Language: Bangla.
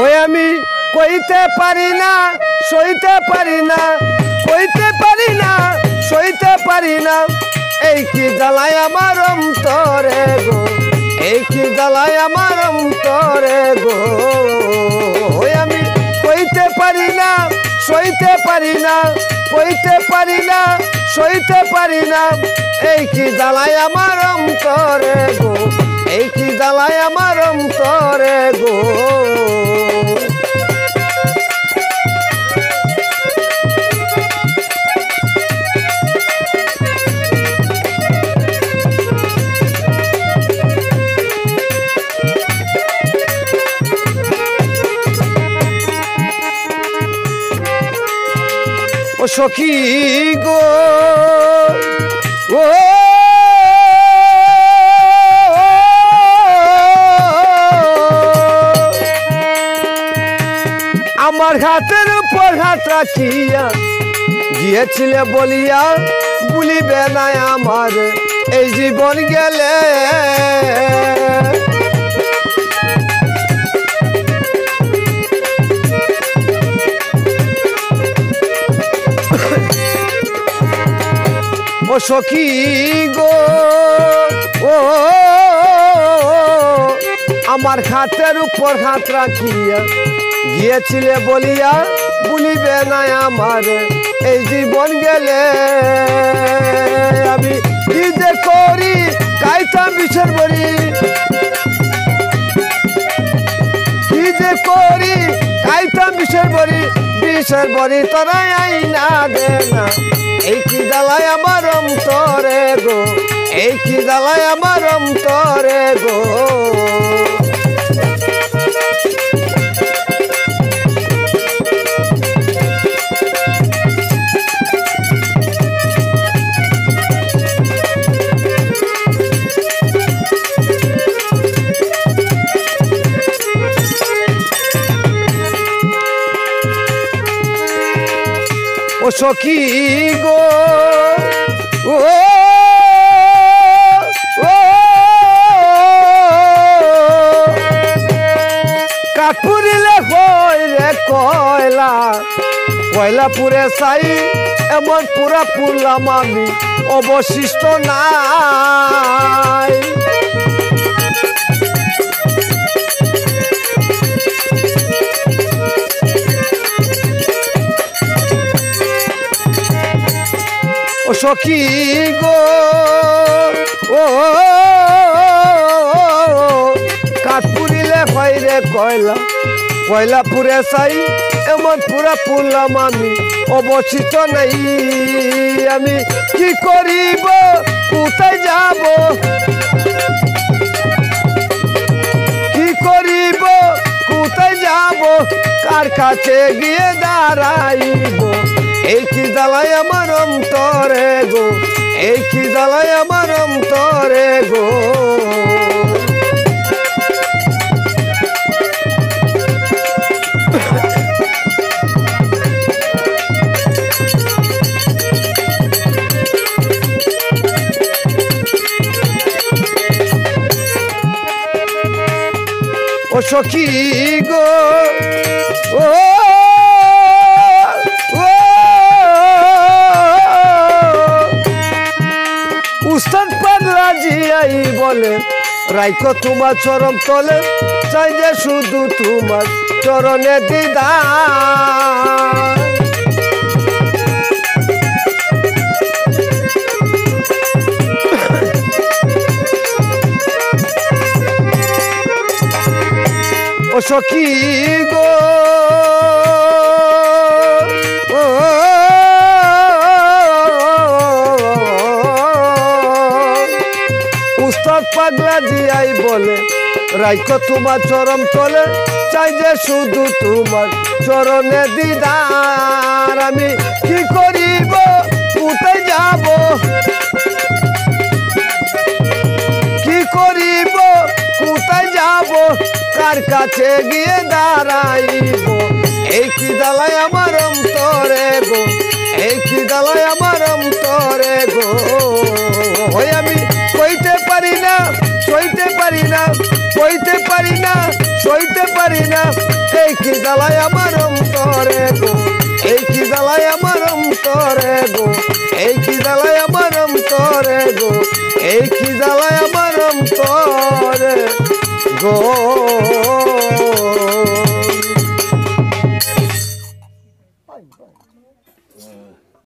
ওই আমি কইতে পারি না সইতে পারি না কইতে পারি না সইতে পারি না এই কি জ্বালায় আমার অন্তরে গো এই কি জ্বালায় আমার অন্তরে গো ওই আমি কইতে পারি না সইতে পারি না কইতে পারি না সইতে পারি না এই কি জ্বালায় আমার অন্তরে গো এই কি জ্বালায় আমার অন্তরে গো ও সখী গো ও আমার হাতের উপর হাত রাখিয়া গিয়েছিলে বলিয়া ভুলিবে না আমার এই জীবন গেলে ও সখী গো ও আমার হাতের উপর হাত রাখিয়া গিয়েছিলে বলিয়া ভুলিবে না আমার এই জীবন গেলে আমি কি যে করি গাইতাম বিষের বড়ি কি যে করি গাইতাম বিষের বড়ি তোরা আইনা দে না এই কি জ্বালায় আমার অন্তরে গো এই কি জ্বালায় আমার অন্তরে গো ও সখী গো ও কাঠপুরিলে হয় রে কয়লা কয়লা পুরে চাই এমন পুরা পুরলাম আমি অবশিষ্ট নাই ও সখী গো ও কাঠপুরিলে হয় রে কয়লা কয়লা পুরে চাই এমন পুরা পুরলাম আমি অবশিষ্ট নাই আমি কি করিব কোথায় যাব কি করিব কোথায় যাব কার কাছে গিয়ে দাঁড়াইব এই কি জ্বালায় আমার অন্তরে গো এই কি জ্বালায় আমার অন্তরে গো ও সখী গো ও উস্তাদ পাগলা জিয়াই বলে রাইখো তোমার চরণ তলে চাই যে শুধু তোমার চরণে দিদার ও সখী গো ও উস্তাদ পাগলা জিয়াই বলে রাইখো তোমার চরণ তলে চাই যে শুধু তোমার চরণে দিদার আমি কি করিব কোথায় যাব কি করিব কোথায় যাব কার কাছে গিয়ে দাঁড়াইব এই কি জ্বালায় আমার অন্তরে গো এই কি জ্বালায় আমার অন্তরে গো ওই আমি কইতে পারি না সইতে না কইতে পারি না সইতে পারি না এই কি জ্বালায় আমার অন্তরে গো এই কি জ্বালায় আমার অন্তরে গো এই কি জ্বালায় আমার অন্তরে গো এই কি জ্বালায় আমার অন্তরে গো